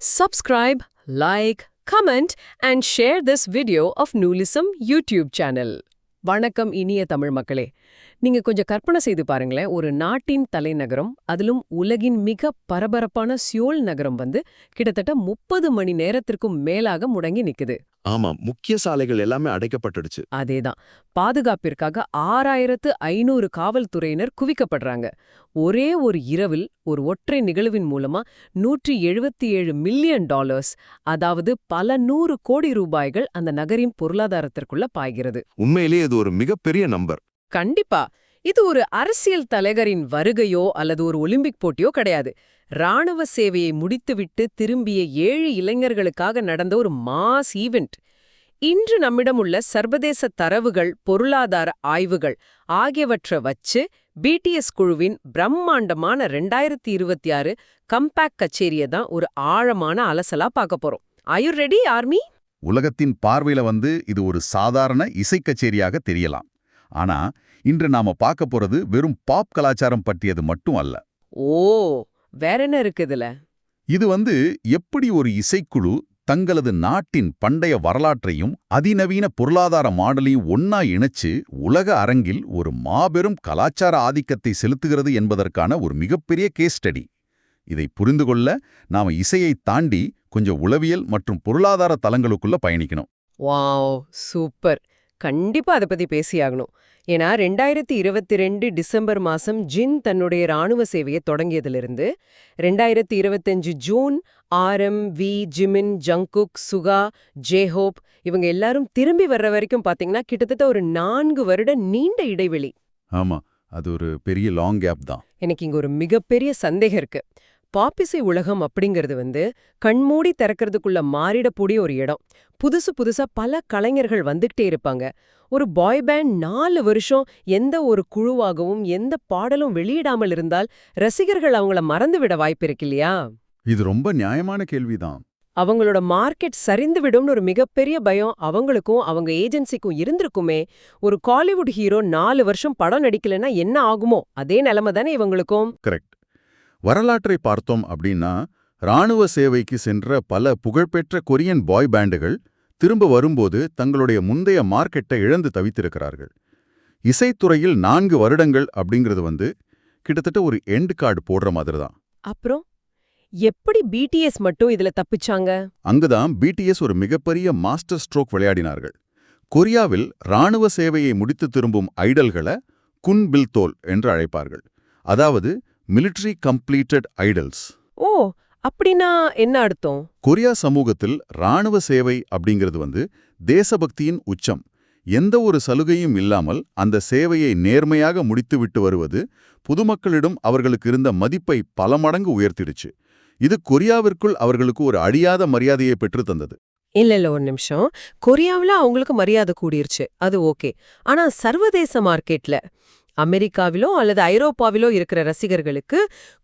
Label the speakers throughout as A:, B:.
A: Subscribe, like, comment and share this video of Nulism YouTube channel. வணக்கம் இனிய தமிழ் மக்களே. நீங்க கொஞ்சம் கற்பனை செய்து பாருங்களேன், ஒரு நாட்டின் தலைநகரம், அதிலும் உலகின் மிக பரபரப்பான சியோல் நகரம் கிட்டத்தட்ட 30 மணி நேரத்திற்கும் மேலாக முடங்கி நிக்குது.
B: ஆமாம், முக்கிய சாலைகள் எல்லாமே அடைக்கப்பட்டுடுச்சு.
A: அதேதான். பாதுகாப்பிற்காக 6500 காவல்துறையினர் குவிக்கப்படுறாங்க. ஒரே ஒரு இரவில் ஒரு ஒற்றை நிகழ்வின் மூலமா $177 மில்லியன், அதாவது பல 100 கோடி ரூபாய்கள் அந்த நகரின் பொருளாதாரத்திற்குள்ள பாய்கிறது.
B: உண்மையிலேயே இது ஒரு மிகப்பெரிய நம்பர்.
A: கண்டிப்பா. இது ஒரு அரசியல் தலைவரின் வருகையோ அல்லது ஒரு ஒலிம்பிக் போட்டியோ கிடையாது. ராணுவ சேவையை முடித்துவிட்டு திரும்பிய 7 இளைஞர்களுக்காக நடந்த ஒரு மாஸ் ஈவெண்ட். இன்று நம்மிடம் உள்ள சர்வதேச தரவுகள், பொருளாதார ஆய்வுகள் ஆகியவற்றை வச்சு பிடிஎஸ் குழுவின் பிரம்மாண்டமான 2026 கம்பேக் கச்சேரியை தான் ஒரு ஆழமான அலசலா பார்க்க போறோம். Are you ready, army?
C: உலகத்தின் பார்வையில இது ஒரு சாதாரண இசைக்கச்சேரியாக தெரியலாம். ஆனா இன்று நாம பார்க்க போறது வெறும் பாப் கலாச்சாரம் பற்றியது மட்டும் அல்ல.
A: ஓ, வேற என்ன இருக்குதுல?
C: இது எப்படி ஒரு இசைக்குழு தங்களது நாட்டின் பண்டைய வரலாற்றையும் அதிநவீன பொருளாதார மாடலையும் ஒன்னா இணைச்சு உலக அரங்கில் ஒரு மாபெரும் கலாச்சார ஆதிக்கத்தை செலுத்துகிறது என்பதற்கான ஒரு மிகப்பெரிய கேஸ் ஸ்டடி. இதை புரிந்து கொள்ள நாம இசையை தாண்டி கொஞ்சம் உளவியல் மற்றும் பொருளாதார தளங்களுக்குள்ள பயணிக்கணும்.
A: Wow, super. கண்டிப்பா அதை பத்தி பேசியாகணும். ஏன்னா 2022 டிசம்பர் மாசம் ஜின் தன்னுடைய ராணுவ சேவையை தொடங்கியதிலிருந்து 2025 June V, Jimin, Jungkook, Suga, J Hope இவங்க எல்லாரும் திரும்பி வர்ற வரைக்கும் பாத்தீங்கன்னா கிட்டத்தட்ட ஒரு 4 வருட நீண்ட இடைவெளி.
C: ஆமா, அது ஒரு பெரிய லாங் கேப் தான்.
A: எனக்கு இங்க ஒரு மிகப்பெரிய சந்தேகம் இருக்கு. பாப்பிசை உலகம் அப்படிங்கிறது கண்மூடி திறக்கிறதுக்குள்ள மாறிடக்கூடிய ஒரு இடம். புதுசா பல கலைஞர்கள் வந்துகிட்டே இருப்பாங்க. ஒரு பாய் பேண்ட் 4 வருஷம் எந்த ஒரு குழுவாகவும் எந்த பாடலும் வெளியிடாமல் இருந்தால் ரசிகர்கள் அவங்கள மறந்துவிட வாய்ப்பு இருக்கு இல்லையா?
C: இது ரொம்ப நியாயமான கேள்விதான்.
A: அவங்களோட மார்க்கெட் சரிந்து விடும்னு ஒரு மிகப்பெரிய பயம் அவங்களுக்கும் அவங்க ஏஜென்சிக்கும் இருந்திருக்குமே. ஒரு காலிவுட் ஹீரோ 4 வருஷம் படம் நடிக்கலன்னா என்ன ஆகுமோ அதே நிலைமை தானே இவங்களுக்கும்.
C: கரெக்ட். வரலாற்றை பார்த்தோம் அப்படின்னா இராணுவ சேவைக்கு சென்ற பல புகழ்பெற்ற கொரியன் பாய் பேண்டுகள் திரும்ப வரும்போது தங்களுடைய முந்தைய மார்க்கெட்டை இழந்து தவித்திருக்கிறார்கள். இசைத்துறையில் 4 வருடங்கள் அப்படிங்கிறது கிட்டத்தட்ட ஒரு எண்ட் கார்டு போடுற மாதிரி தான்.
A: அப்புறம் எப்படி பிடிஎஸ் மட்டும் இதுல தப்பிச்சாங்க?
C: அங்குதான் பிடிஎஸ் ஒரு மிகப்பெரிய மாஸ்டர் ஸ்ட்ரோக் விளையாடினார்கள். கொரியாவில் இராணுவ சேவையை முடித்து திரும்பும் ஐடல்களை குன் பில் தோல் என்று அழைப்பார்கள். அதாவது மிலிட்டரி கம்ப்ளீட்டட் ஐடல்ஸ்.
A: ஓ, அப்படின்னா என்ன அர்த்தம்?
C: கொரியா சமூகத்தில் இராணுவ சேவை அப்படிங்கிறது தேசபக்தியின் உச்சம். எந்த ஒரு சலுகையும் இல்லாமல் அந்த சேவையை நேர்மையாக முடித்துவிட்டு வருவது பொதுமக்களிடம் அவர்களுக்கு இருந்த மதிப்பை பல மடங்கு உயர்த்திடுச்சு. இது கொரியாவிற்குள் அவர்களுக்கு ஒரு அழியாத மரியாதையை பெற்று தந்தது.
A: இல்ல ஒரு நிமிஷம். கொரியாவில் அவங்களுக்கு மரியாதை கூடிருச்சு, அது ஓகே. ஆனா சர்வதேச மார்க்கெட்ல அமெரிக்காவிலோ அல்லது ஐரோப்பாவிலோ இருக்கிற ரசிகர்களுக்கு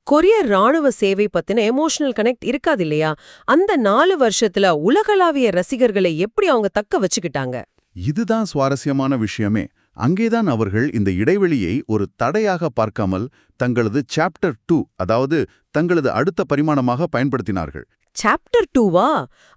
A: கொரிய ராணுவ சேவை பத்தின எமோஷனல் கனெக்ட் இருக்காது இல்லையா? அந்த 4 வருஷத்துல உலகளாவிய ரசிகர்களை எப்படி அவங்க தக்க வச்சுக்கிட்டாங்க?
C: இதுதான் சுவாரஸ்யமான விஷயமே. அங்கேதான் அவர்கள் இந்த இடைவெளியை ஒரு தடையாக பார்க்காமல் தங்களது சாப்டர் 2, அதாவது தங்களது அடுத்த பரிமாணமாக பயன்படுத்தினார்கள்.
A: சாப்டர் 2வா?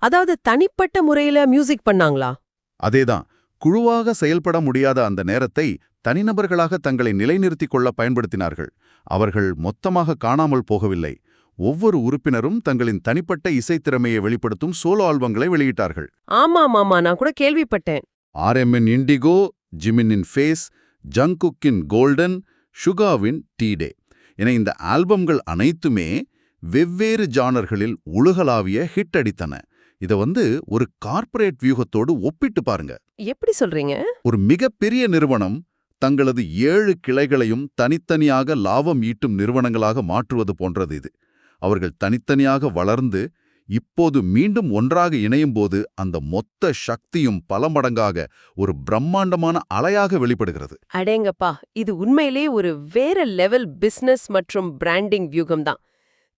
A: அதாவது தனிப்பட்ட முறையில மியூசிக் பண்ணாங்களா?
C: அதேதான். குழுவாக செயல்பட முடியாத அந்த நேரத்தை தனிநபர்களாக தங்களை நிலைநிறுத்திக் கொள்ள பயன்படுத்தினார்கள். அவர்கள் மொத்தமாக காணாமல் போகவில்லை. ஒவ்வொரு உறுப்பினரும் தங்களின் தனிப்பட்ட இசைத்திறமையை வெளிப்படுத்தும் சோலோ ஆல்பங்களை வெளியிட்டார்கள்.
A: ஆமா, நான் கூட கேள்விப்பட்டேன்.
C: ஆர்எம்மின் இண்டிகோ, ஜிமினின் ஃபேஸ், ஜங்குக்கின் கோல்டன், சுகாவின் டீடே என இந்த ஆல்பம்கள் அனைத்துமே வெவ்வேறு ஜானர்களில் உலகளாவிய ஹிட் அடித்தன. இத ஒரு கார்ப்பரேட் வியூகத்தோடு ஒப்பிட்டு பாருங்க.
A: எப்படி சொல்றீங்க?
C: ஒரு மிகப்பெரிய நிறுவனம் தங்களது 7 கிளைகளையும் தனித்தனியாக லாபம் ஈட்டும் நிறுவனங்களாக மாற்றுவது போன்றது இது. அவர்கள் தனித்தனியாக வளர்ந்து இப்போது மீண்டும் ஒன்றாக இணையும் போது அந்த மொத்த சக்தியும் பல மடங்காக ஒரு பிரம்மாண்டமான அலையாக வெளிப்படுகிறது.
A: அடேங்கப்பா, இது உண்மையிலே ஒரு வேற லெவல் பிசினஸ் மற்றும் பிராண்டிங் வியூகம் தான்.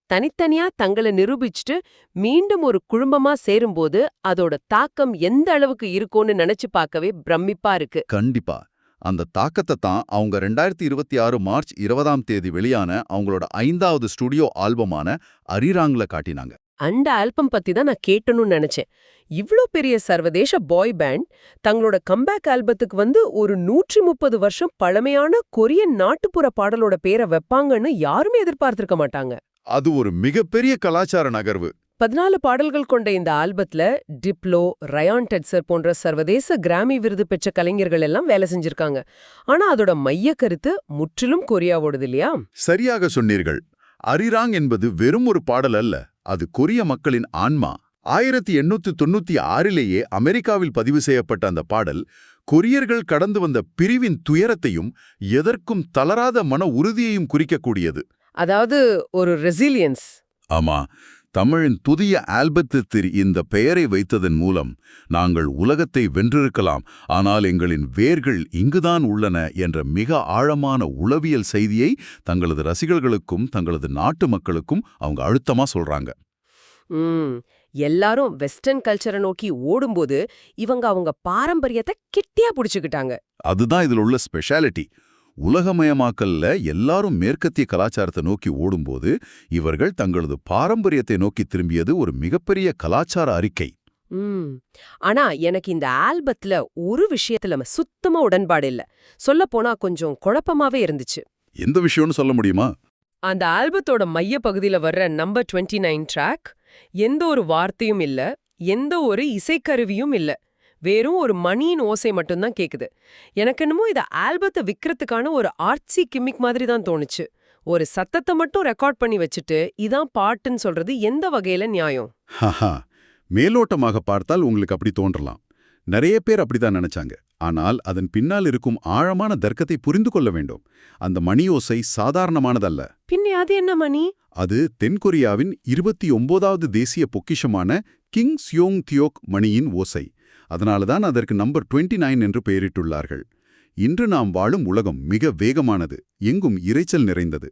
A: தனித்தனியா தங்களை நிரூபிச்சுட்டு மீண்டும் ஒரு குழுமமா சேரும்போது அதோட தாக்கம் எந்த அளவுக்கு இருக்கும்னு நினைச்சு பார்க்கவே பிரமிப்பா இருக்கு.
C: கண்டிப்பா. அந்த தாக்கத்தை தான் அவங்க 2026 மார்ச் 20ஆம் தேதி வெளியான அவங்களோட 5வது ஸ்டுடியோ ஆல்பமான அரிராங்ல காட்டினாங்க.
A: அந்த ஆல்பம் பத்தி தான் நான் கேட்டணும்னு நினைச்சேன். இவ்ளோ பெரிய சர்வதேச பாய் பேண்ட் தங்களோட கம்பேக் ஆல்பத்துக்கு ஒரு 130 வருஷம் பழமையான கொரியன் நாட்டுப்புற பாடலோட பேரை வைப்பாங்கன்னு யாருமே எதிர்பார்த்திருக்க மாட்டாங்க.
C: அது ஒரு மிகப்பெரிய கலாச்சார நகர்வு.
A: 14 பாடல்கள் கொண்ட இந்த ஆல்பத்துல டிப்ளோ, ரயான் டெட்சர் போன்ற சர்வதேச கிராமி விருது பெற்ற கலைஞர்கள் எல்லாம் வேலை செஞ்சிருக்காங்க. ஆனா அதோட மைய கருத்து முற்றிலும் கொரியாவோடது இல்லையா?
C: சரியாக சொன்னீர்கள். அரிராங் என்பது வெறும் ஒரு பாடல் அல்ல, அது கொரிய மக்களின் ஆன்மா. 1896லேயே அமெரிக்காவில் பதிவு செய்யப்பட்ட அந்த பாடல் கொரியர்கள் கடந்து வந்த பிரிவின் துயரத்தையும் எதற்கும் தளராத மன உறுதியையும் குறிக்கக்கூடியது.
A: அதாவது ஒரு ரெசிலியன்ஸ்.
C: ஆமா, தமிழின் புதிய ஆல்பத்திற்கு இந்த பெயரை வைத்ததன் மூலம் நாங்கள் உலகத்தை வென்றிருக்கலாம், ஆனால் எங்களின் வேர்கள் இங்குதான் உள்ளன என்ற மிக ஆழமான உளவியல் செய்தியை தங்களது ரசிகர்களுக்கும் தங்களது நாட்டு மக்களுக்கும் அவங்க அழுத்தமா சொல்றாங்க.
A: எல்லாரும் வெஸ்டர்ன் கல்ச்சரை நோக்கி ஓடும்போது இவங்க அவங்க பாரம்பரியத்தை கெட்டியா புடிச்சுக்கிட்டாங்க.
C: அதுதான் இதுல உள்ள ஸ்பெஷாலிட்டி. உலகமயமாக்கல்ல எல்லாரும் மேற்கத்திய கலாச்சாரத்தை நோக்கி ஓடும்போது இவர்கள் தங்களது பாரம்பரியத்தை நோக்கி திரும்பியது ஒரு மிகப்பெரிய கலாச்சார அறிக்கை.
A: ஆனா எனக்கு இந்த ஆல்பத்துல ஒரு விஷயத்துல சுத்தமா உடன்பாடு இல்ல. சொல்லப்போனா கொஞ்சம் குழப்பமாவே இருந்துச்சு.
C: எந்த விஷயம்னு சொல்ல முடியுமா?
A: அந்த ஆல்பத்தோட மைய பகுதியில வர்ற நம்பர் 29 ட்ராக் எந்த ஒரு வார்த்தையும் இல்ல, எந்த ஒரு இசைக்கருவியும் இல்ல, வெறும் ஒரு மணியின் ஓசை மட்டும்தான் கேக்குது. எனக்கு என்னமோ இத ஆல்பத்தை விக்கிறதுக்கான ஒரு ஆர்ட்சி கிம்மிக் மாதிரி தான் தோணுச்சு. ஒரு சத்தத்தை மட்டும் ரெக்கார்ட் பண்ணி வச்சுட்டு இதான் பாட்டுன்னு சொல்றது எந்த வகையில நியாயம்?
C: மேலோட்டமாக பார்த்தால் உங்களுக்கு அப்படி தோன்றலாம். நிறைய பேர் அப்படிதான் நினைச்சாங்க. ஆனால் அதன் பின்னால் இருக்கும் ஆழமான தர்க்கத்தை புரிந்து கொள்ள வேண்டும். அந்த மணி ஓசை சாதாரணமானதல்ல.
A: பின்னே அது என்ன மணி?
C: அது தென்கொரியாவின் 29வது தேசிய பொக்கிஷமான கிங் சியோங் தியோக் மணியின் ஓசை. அதனால்தான் அதற்கு நம்பர் 29 என்று பெயரிட்டுள்ளார்கள். இன்று நாம் வாழும் உலகம் மிக வேகமானது, எங்கும் இரைச்சல் நிறைந்தது.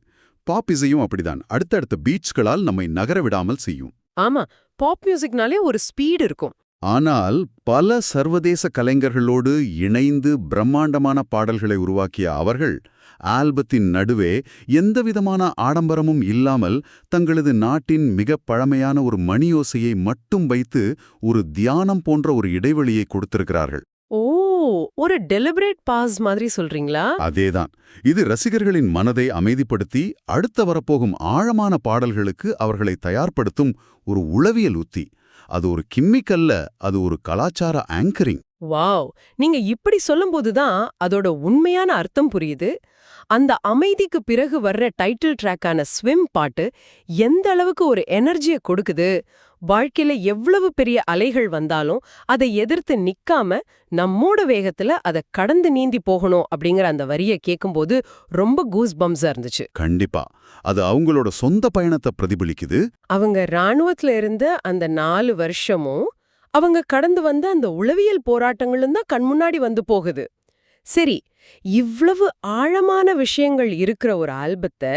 C: பாப் இசையும் அப்படிதான் அடுத்தடுத்த பீட்ஸ்களால் நம்மை நகர விடாமல் செய்யும்.
A: ஆமா, பாப் மியூசிக்னாலே ஒரு ஸ்பீடு இருக்கும்.
C: ஆனால் பல சர்வதேச கலைஞர்களோடு இணைந்து பிரம்மாண்டமான பாடல்களை உருவாக்கிய அவர்கள் ஆல்பத்தின் நடுவே எந்தவிதமான ஆடம்பரமும் இல்லாமல் தங்களது நாட்டின் மிக பழமையான ஒரு மணியோசையை மட்டும் வைத்து ஒரு தியானம் போன்ற ஒரு இடைவெளியை கொடுத்திருக்கிறார்கள்.
A: ஓ, ஒரு டெலிபரேட் பாஸ் மாதிரி சொல்றீங்களா?
C: அதேதான். இது ரசிகர்களின் மனதை அமைதிப்படுத்தி அடுத்த வரப்போகும் ஆழமான பாடல்களுக்கு அவர்களை தயார்படுத்தும் ஒரு உளவியல் உத்தி. அது ஒரு கிம்மிக் அல்ல, அது ஒரு கலாச்சார ஆங்கரிங்.
A: வாவ், நீங்க இப்படி சொல்லும்போதுதான் அதோட உண்மையான அர்த்தம் புரியுது. அந்த அமைதிக்கு பிறகு வர்ற டைட்டில் ட்ராக்கான ஸ்விம் பாட்டு எந்த அளவுக்கு ஒரு எனர்ஜியை கொடுக்குது. வாழ்க்கையில எவ்வளவு பெரிய அலைகள் வந்தாலும் அதை எதிர்த்து நிக்காம நம்மோட வேகத்துல அதை கடந்து நீந்தி போகணும் அப்படிங்கிற அந்த வரியை கேட்கும்போது ரொம்ப கூஸ் பம்ஸா இருந்துச்சு.
C: கண்டிப்பா அது அவங்களோட சொந்த பயணத்தை பிரதிபலிக்குது.
A: அவங்க ராணுவத்துல இருந்த அந்த 4 வருஷமும் அவங்க கடந்து வந்த அந்த உளவியல் போராட்டங்களும் தான் கண் முன்னாடி வந்து போகுது. சரி, இவ்வளவு ஆழமான விஷயங்கள் இருக்கிற ஒரு ஆல்பத்தை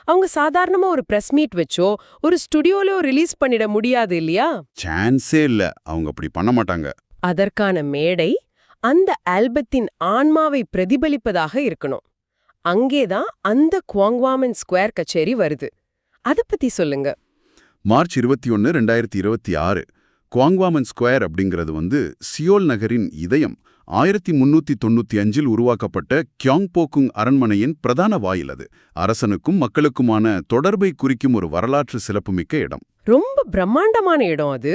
A: அவங்க சாதாரணமா ஒரு பிரஸ் மீட் வச்சோ ஒரு ஸ்டுடியோலோ ரிலீஸ் பண்ணிட முடியாது இல்லையா?
C: சான்ஸே இல்ல, அவங்க அப்படி பண்ண மாட்டாங்க.
A: அதற்கான மேடை அந்த ஆல்பத்தின் ஆன்மாவை பிரதிபலிப்பதாக இருக்கணும். அங்கேதான் அந்த குவாங்வாமன் ஸ்கொயர் கச்சேரி வருது. அத பத்தி சொல்லுங்க.
C: மார்ச் 21, 2026 குவாங்வாமன் ஸ்கொயர் அப்படிங்கிறது சியோல் நகரின் இதயம். 1395 உருவாக்கப்பட்ட கியோங்போக்குங் அரண்மனையின் பிரதான வாயில். அது அரசனுக்கும் மக்களுக்குமான தொடர்பை குறிக்கும் ஒரு வரலாற்று சிறப்புமிக்க இடம்.
A: ரொம்ப பிரம்மாண்டமான இடம் அது.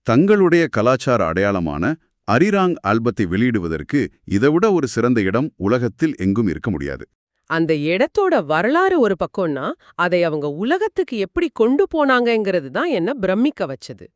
C: தங்களுடைய கலாச்சார அடையாளமான அரிராங் ஆல்பத்தை வெளியிடுவதற்கு இதைவிட ஒரு சிறந்த இடம் உலகத்தில் எங்கும் இருக்க முடியாது.
A: அந்த இடத்தோட வரலாறு ஒரு பக்கம்னா அதை அவங்க உலகத்துக்கு எப்படி கொண்டு போனாங்கங்கிறது தான் என்ன பிரமிக்க வச்சது.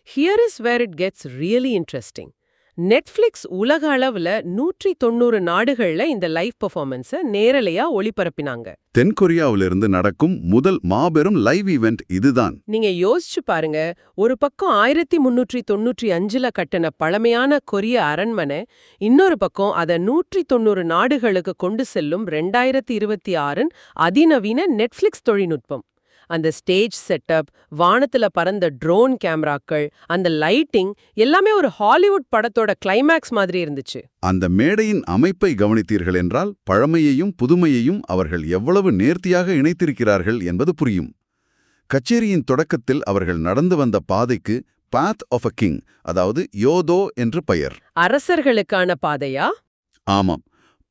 A: Here is where it gets really interesting. Netflix உலக அளவுல 190 நாடுகள்ல இந்த லைவ் பெர்ஃபார்மன்ஸை நேரலையா ஒளிபரப்பினாங்க.
C: தென்கொரியாவிலிருந்து நடக்கும் முதல் மாபெரும் லைவ் ஈவெண்ட் இதுதான்.
A: நீங்க யோசிச்சு பாருங்க, ஒரு பக்கம் 1395ல கட்டின பழமையான கொரிய அரண்மனை, இன்னொரு பக்கம் அதை 190 நாடுகளுக்கு கொண்டு செல்லும் 2026 அதிநவீன நெட்ஃபிளிக்ஸ் தொழில்நுட்பம். அந்த ஸ்டேஜ் செட்டப், வானத்துல பறந்த ட்ரோன் கேமராக்கள், அந்த லைட்டிங் எல்லாமே ஒரு ஹாலிவுட் படத்தோட கிளைமேக்ஸ் மாதிரி இருந்துச்சு.
C: அந்த மேடையின் அமைப்பை கவனித்தீர்கள் என்றால் பழமையையும் புதுமையையும் அவர்கள் எவ்வளவு நேர்த்தியாக இணைத்திருக்கிறார்கள் என்பது புரியும். கச்சேரியின் தொடக்கத்தில் அவர்கள் நடந்து வந்த பாதைக்கு பாத் ஆஃப் அ கிங், அதாவது யோதோ என்று பெயர்.
A: அரசர்களுக்கான பாதையா?
C: ஆமாம்,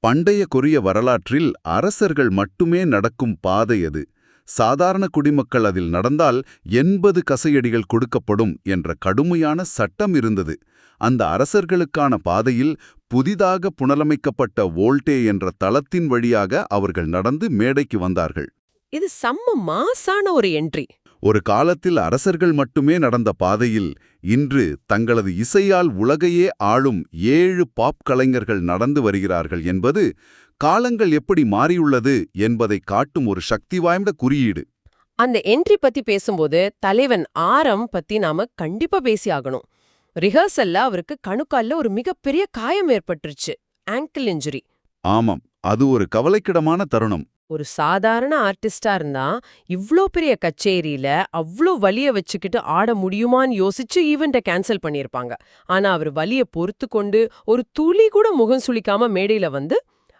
C: பண்டைய கொரிய வரலாற்றில் அரசர்கள் மட்டுமே நடக்கும் பாதை அது. சாதாரண குடிமக்கள் அதில் நடந்தால் 80 கசையடிகள் கொடுக்கப்படும் என்ற கடுமையான சட்டம் இருந்தது. அந்த அரசர்களுக்கான பாதையில் புதிதாக புனரமைக்கப்பட்ட வோல்டே என்ற தளத்தின் வழியாக அவர்கள் நடந்து மேடைக்கு வந்தார்கள்.
A: இது செம்ம மாசான ஒரு என்ட்ரி.
C: ஒரு காலத்தில் அரசர்கள் மட்டுமே நடந்த பாதையில் இன்று தங்களது இசையால் உலகையே ஆளும் 7 பாப் கலைஞர்கள் நடந்து வருகிறார்கள் என்பது காலங்கள் எப்படி மாறியுள்ளது என்பதை காட்டும் ஒரு சக்தி வாய்ந்த குறியீடு.
A: அந்த என்ட்ரி பத்தி பேசும்போது தலைவன் ஆரம் பத்தி நாம கண்டிப்பா பேசி ஆகணும். ரிஹர்சல்ல அவருக்கு கணுக்கால்ல ஒரு மிகப்பெரிய காயம் ஏற்பட்டுருச்சு, ஆங்கிள் இன்ஜுரி.
C: ஆமாம், அது ஒரு கவலைக்கிடமான தருணம்.
A: ஒரு சாதாரண ஆர்டிஸ்டா இருந்தா இவ்ளோ பெரிய கச்சேரியில அவ்ளோ வலிய வச்சுக்கிட்டு ஆட முடியுமான்னு யோசிச்சு ஈவெண்ட்டை கேன்சல் பண்ணியிருப்பாங்க. ஆனா அவர் வலிய பொறுத்து கொண்டு ஒரு துளி கூட முகம் சுளிக்காம மேடையில வந்து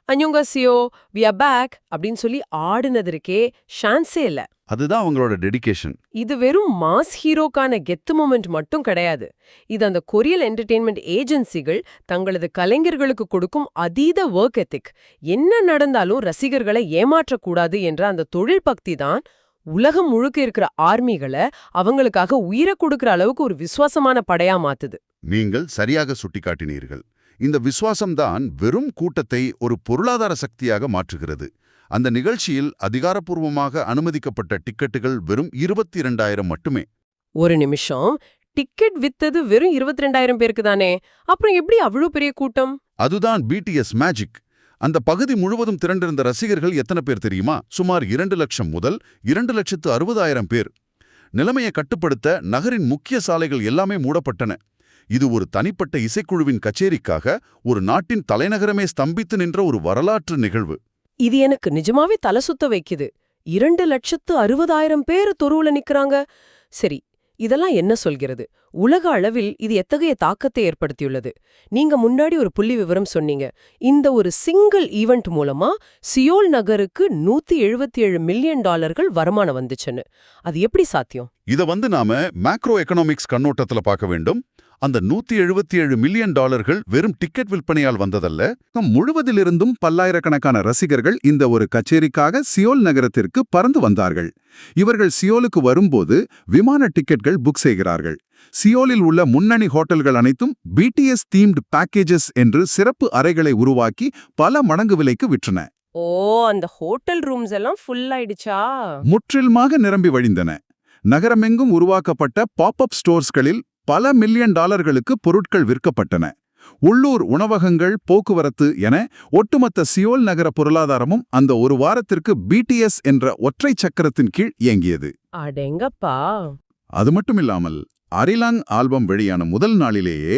A: அன்யோங்கசியோ வி ஆர் பேக் அப்படின்னு சொல்லி ஆடுனதற்கே ஷான்ஸே இல்ல.
C: அதுதான் அவங்களோட டெடிகேஷன்.
A: இது வெறும் மாஸ் ஹீரோக்கான கெத்து மொமெண்ட் மட்டும் கிடையாது. இது அந்த கொரியல் என்டர்டெயின்மெண்ட் ஏஜென்சிகள் தங்களது கலைஞர்களுக்கு கொடுக்கும் அதீத ஒர்க் எத்திக். என்ன நடந்தாலும் ரசிகர்களை ஏமாற்றக்கூடாது என்ற அந்த தொழில் பக்தி தான் உலகம் முழுக்க இருக்கிற ஆர்மிகளை அவங்களுக்காக உயிரை கொடுக்கிற அளவுக்கு ஒரு விசுவாசமான படையா மாத்துது.
C: நீங்கள் சரியாக சுட்டிக்காட்டினீர்கள். இந்த விசுவாசம்தான் வெறும் கூட்டத்தை ஒரு பொருளாதார சக்தியாக மாற்றுகிறது. அந்த நிகழ்ச்சியில் அதிகாரப்பூர்வமாக அனுமதிக்கப்பட்ட டிக்கெட்டுகள் வெறும் 22,000 மட்டுமே.
A: ஒரு நிமிஷம், டிக்கெட் வித்தது வெறும் 22,000 பேருக்கு தானே? அப்புறம் எப்படி அவ்வளவு பெரிய கூட்டம்?
C: அதுதான் BTS மேஜிக். அந்த பகுதி முழுவதும் திரண்டிருந்த ரசிகர்கள் எத்தனை பேர் தெரியுமா? சுமார் 2 லட்சம் முதல் 2,60,000 பேர். நிலைமையை கட்டுப்படுத்த நகரின் முக்கிய சாலைகள் எல்லாமே மூடப்பட்டன. இது ஒரு தனிப்பட்ட இசைக்குழுவின் கச்சேரிக்காக ஒரு நாட்டின் தலைநகரமே ஸ்தம்பித்து நின்ற ஒரு வரலாற்று நிகழ்வு.
A: இது எனக்கு நிஜமாவே தலை சுத்த வைக்குது. 2,60,000 பேர் தொருவுல நிக்கறாங்க. சரி, இதெல்லாம் என்ன சொல்கிறது? உலக அளவில் இது எத்தகைய தாக்கத்தை ஏற்படுத்தியுள்ளது? நீங்க முன்னாடி ஒரு புள்ளி விவரம் சொன்னீங்க. இந்த ஒரு சிங்கிள் ஈவெண்ட் மூலமா சியோல் நகருக்கு $177 மில்லியன் வருமானம் வந்துச்சுன்னு. அது எப்படி சாத்தியம்?
C: இத நாம மேக்ரோ எக்கனாமிக்ஸ் கண்ணோட்டத்துல பார்க்க வேண்டும். அந்த $177 மில்லியன் வெறும் டிக்கெட் விற்பனையால் வந்ததல்ல. முழுவதிலிருந்தும் பல்லாயிரக்கணக்கான ரசிகர்கள் இந்த ஒரு கச்சேரிக்காக சியோல் நகரத்திற்கு பறந்து வந்தார்கள். இவர்கள் சியோலுக்கு வரும்போது விமான டிக்கெட்கள் புக் செய்கிறார்கள். சியோலில் உள்ள முன்னணி ஹோட்டல்கள் அனைத்தும் BTS தீம்டு பேக்கேஜஸ் என்று சிறப்பு அறைகளை உருவாக்கி பல மடங்கு விலைக்கு விற்றன.
A: ஓ, அந்த ஹோட்டல் ரூம்ஸ் எல்லாம் ஃபுல் ஆயிடுச்சா?
C: முற்றிலுமாக நிரம்பி வழிந்தன. நகரமெங்கும் உருவாக்கப்பட்ட பாப்அப் ஸ்டோர்ஸ்களில் பல $1 மில்லியன் பொருட்கள் விற்கப்பட்டன. உள்ளூர் உணவகங்கள், போக்குவரத்து என ஒட்டுமொத்த சியோல் நகர பொருளாதாரமும் அந்த ஒரு வாரத்திற்கு BTS என்ற ஒற்றை சக்கரத்தின் கீழ் இயங்கியது.
A: அடேங்கப்பா!
C: அது மட்டுமில்லாமல் அரிலாங் ஆல்பம் வெளியான முதல் நாளிலேயே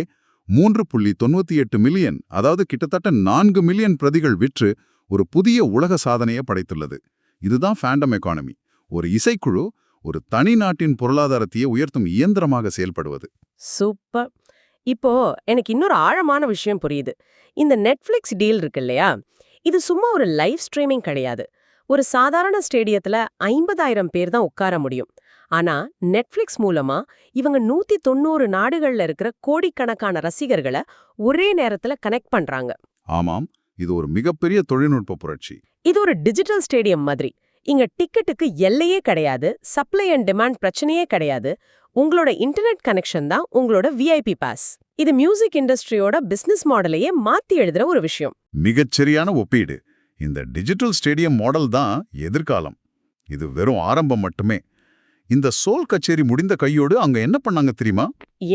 C: 3.98 மில்லியன், அதாவது கிட்டத்தட்ட 4 மில்லியன் பிரதிகள் விற்று ஒரு புதிய உலக சாதனையை படைத்துள்ளது. இதுதான் ஃபேண்டம் எக்கானமி. ஒரு இசைக்குழு ஒரு தனி நாட்டின் பொருளாதாரத்தையே உயர்த்தும் இயந்திரமாக செயல்படுவது.
A: சூப்பர். இப்போ எனக்கு இன்னொரு ஆழமான விஷயம் புரியுது. இந்த நெட்ஃபிளிக்ஸ் டீல் இருக்கு இல்லையா, இது சும்மா ஒரு லைவ் ஸ்ட்ரீமிங் கிடையாது. ஒரு சாதாரண ஸ்டேடியத்துல 50,000 பேர் தான் உட்கார முடியும். ஆனா நெட்ஃபிளிக்ஸ் மூலமா இவங்க 190 நாடுகள்ல இருக்கிற கோடிக்கணக்கான ரசிகர்களை ஒரே நேரத்துல கனெக்ட் பண்றாங்க.
C: ஆமாம், இது ஒரு மிகப்பெரிய தொழில்நுட்ப புரட்சி.
A: இது ஒரு டிஜிட்டல் ஸ்டேடியம் மாதிரி. இங்க டிக்கெட்டுக்கு எல்லையே கிடையாது, சப்ளை அண்ட் டிமாண்ட் பிரச்சனையே கிடையாது. உங்களோட இன்டர்நெட் கனெக்ஷன் தான் உங்களோட VIP பாஸ். இது மியூசிக் இண்டஸ்ட்ரியோட பிசினஸ் மாடலையே மாத்தி எழுதுற ஒரு விஷயம்.
C: மிகச்சரியான ஒப்பீடு. இந்த டிஜிட்டல் ஸ்டேடியம் மாடல் தான் எதிர்காலம். இது வெறும் ஆரம்பம் மட்டுமே. இந்த சோல் கச்சேரி முடிந்த கையோடு அங்க என்ன பண்ணாங்க தெரியுமா?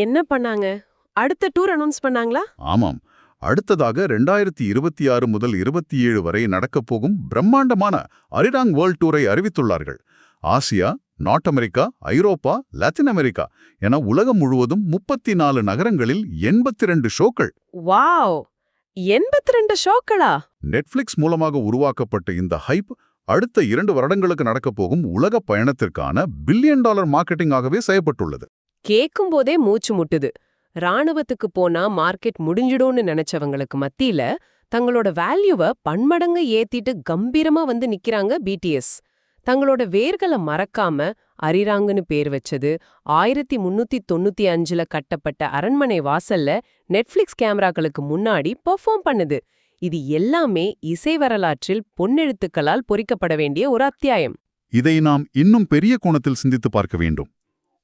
A: என்ன பண்ணாங்க? அடுத்த டூர் அனௌன்ஸ் பண்ணாங்களா?
C: ஆமாம், அடுத்ததாக 2026 முதல் 27 வரை நடக்கப் போகும் பிரம்மாண்டமான அரிராங் வேர்ல்ட் டூரை அறிவித்துள்ளார்கள். ஆசியா, நார்த் அமெரிக்கா, ஐரோப்பா, லத்தீன் அமெரிக்கா என உலகம் முழுவதும் 34 நகரங்களில் 82 ஷோக்கள்.
A: வாவ், 82 ஷோக்களா?
C: நெட்ஃபிளிக்ஸ் மூலமாக உருவாக்கப்பட்ட இந்த ஹைப் அடுத்த 2 வருடங்களுக்கு நடக்கப் போகும் உலக பயணத்திற்கான $1 பில்லியன் மார்க்கெட்டிங் ஆகவே செய்யப்பட்டுள்ளது.
A: கேட்கும் போதே மூச்சு முட்டுது. ராணுவத்துக்கு போனா மார்க்கெட் முடிஞ்சிடும்னு நினைச்சவங்களுக்கு மத்தியில தங்களோட வேல்யூவை பன்மடங்கு ஏத்திட்டு கம்பீரமா வந்து நிக்கிறாங்க BTS. தங்களோட வேர்களை மறக்காம அரிராங்குன்னு பேர் வச்சது, 1395ல கட்டப்பட்ட அரண்மனை வாசல்ல நெட்ஃபிளிக்ஸ் கேமராக்களுக்கு முன்னாடி பெர்ஃபார்ம் பண்ணுது. இது எல்லாமே இசை வரலாற்றில் பொன்னெழுத்துக்களால் பொறிக்கப்பட வேண்டிய ஒரு அத்தியாயம்.
C: இதை நாம் இன்னும் பெரிய கோணத்தில் சிந்தித்து பார்க்க வேண்டும்.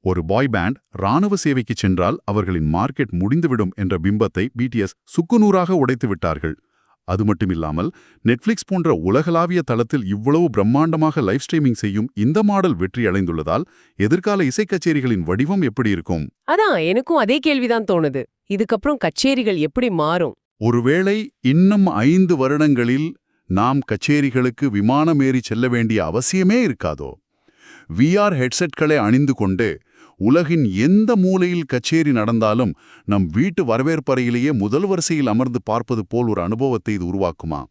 C: ஒரு பாய் பேண்ட் ராணுவ சேவைக்கு சென்றால் அவர்களின் மார்க்கெட் முடிந்துவிடும் என்ற பிம்பத்தை பிடிஎஸ் சுக்குநூறாக உடைத்து விட்டார்கள். அது மட்டுமில்லாமல் நெட்ஃபிளிக்ஸ் போன்ற உலகளாவிய தளத்தில் இவ்வளவு பிரம்மாண்டமாக லைவ் ஸ்ட்ரீமிங் செய்யும் இந்த மாடல் வெற்றி அடைந்துள்ளதால் எதிர்கால இசை கச்சேரிகளின் வடிவம் எப்படி இருக்கும்?
A: அதான் எனக்கும் அதே கேள்விதான் தோணுது. இதுக்கப்புறம் கச்சேரிகள் எப்படி மாறும்?
C: ஒருவேளை இன்னும் 5 வருடங்களில் நாம் கச்சேரிகளுக்கு விமானம் ஏறி செல்ல வேண்டிய அவசியமே இருக்காதோ? VR ஹெட்செட்களை அணிந்து கொண்டு உலகின் எந்த மூலையில் கச்சேரி நடந்தாலும் நம் வீட்டு வரவேற்பறையிலேயே முதல் வரிசையில் அமர்ந்து பார்ப்பது போல் ஒரு அனுபவத்தை இது உருவாக்குமா?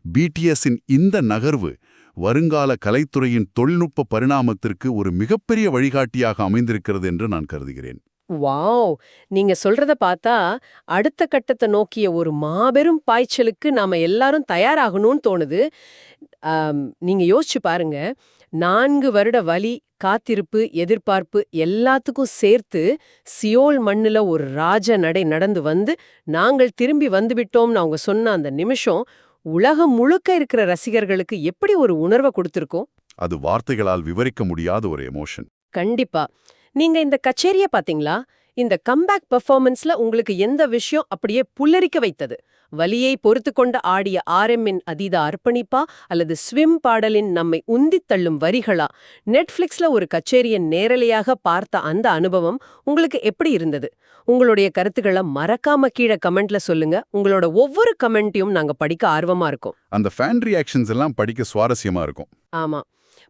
C: பிடிஎஸ்ஸின் இந்த நகர்வு வருங்கால கலைத்துறையின் தொழில்நுட்ப பரிணாமத்திற்கு ஒரு மிகப்பெரிய வழிகாட்டியாக அமைந்திருக்கிறது என்று நான் கருதுகிறேன்.
A: வாவ்! நீங்க சொல்றத பார்த்தா அடுத்த கட்டத்தை நோக்கிய ஒரு மாபெரும் பாய்ச்சலுக்கு நாம எல்லாரும் தயாராகணும்னு தோணுது. நீங்க யோசிச்சு பாருங்க, 4 வருட வலி, காத்திருப்பு, எதிர்பார்ப்பு எல்லாத்துக்கும் சேர்த்து சியோல் மண்ணுல ஒரு ராஜ நடை நடந்து வந்து நாங்கள் திரும்பி வந்துவிட்டோம்னு அவங்க சொன்ன அந்த நிமிஷம் உலகம் முழுக்க இருக்கிற ரசிகர்களுக்கு எப்படி ஒரு உணர்வை கொடுத்திருக்கும்?
C: அது வார்த்தைகளால் விவரிக்க முடியாத ஒரு எமோஷன்.
A: கண்டிப்பா. நீங்க இந்த கச்சேரிய பாத்தீங்களா? இந்த கம்பேக் பெர்ஃபார்மன்ஸ்ல உங்களுக்கு எந்த விஷயம் அப்படியே புல்லரிக்க வைத்தது? வலியை பொறுத்து கொண்டு ஆடிய RM-இன் அதீத அர்ப்பணிப்பா, அல்லது ஸ்விம் பாடலின் நம்மை உந்தித் தள்ளும் வரிகளா? நெட்ஃபிளிக்ஸ்ல ஒரு கச்சேரியை நேரலையாக பார்த்த அந்த அனுபவம் உங்களுக்கு எப்படி இருந்தது? உங்களுடைய கருத்துக்களை மறக்காம கீழே கமெண்ட்ல சொல்லுங்க. உங்களோட ஒவ்வொரு கமெண்ட்டையும் நாங்க படிக்க ஆர்வமா இருக்கோம்.
C: அந்த ஃபேன் ரியாக்ஷன்ஸ் எல்லாம் படிக்க சுவாரஸ்யமா இருக்கும்.
A: ஆமா.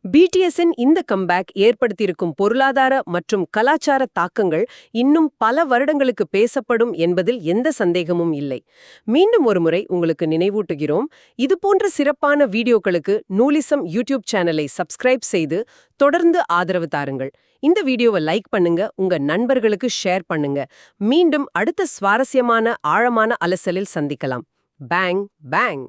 A: பிடிஎஸ்ஸின் இந்த கம்பேக் ஏற்படுத்தியிருக்கும் பொருளாதார மற்றும் கலாச்சார தாக்கங்கள் இன்னும் பல வருடங்களுக்கு பேசப்படும் என்பதில் எந்த சந்தேகமும் இல்லை. மீண்டும் ஒருமுறை உங்களுக்கு நினைவூட்டுகிறோம், இதுபோன்ற சிறப்பான வீடியோக்களுக்கு நூலிசம் யூடியூப் சேனலை சப்ஸ்கிரைப் செய்து தொடர்ந்து ஆதரவு தாருங்கள். இந்த வீடியோவை லைக் பண்ணுங்க, உங்க நண்பர்களுக்கு ஷேர் பண்ணுங்க. மீண்டும் அடுத்த சுவாரஸ்யமான ஆழமான அலசலில் சந்திக்கலாம். Bang bang.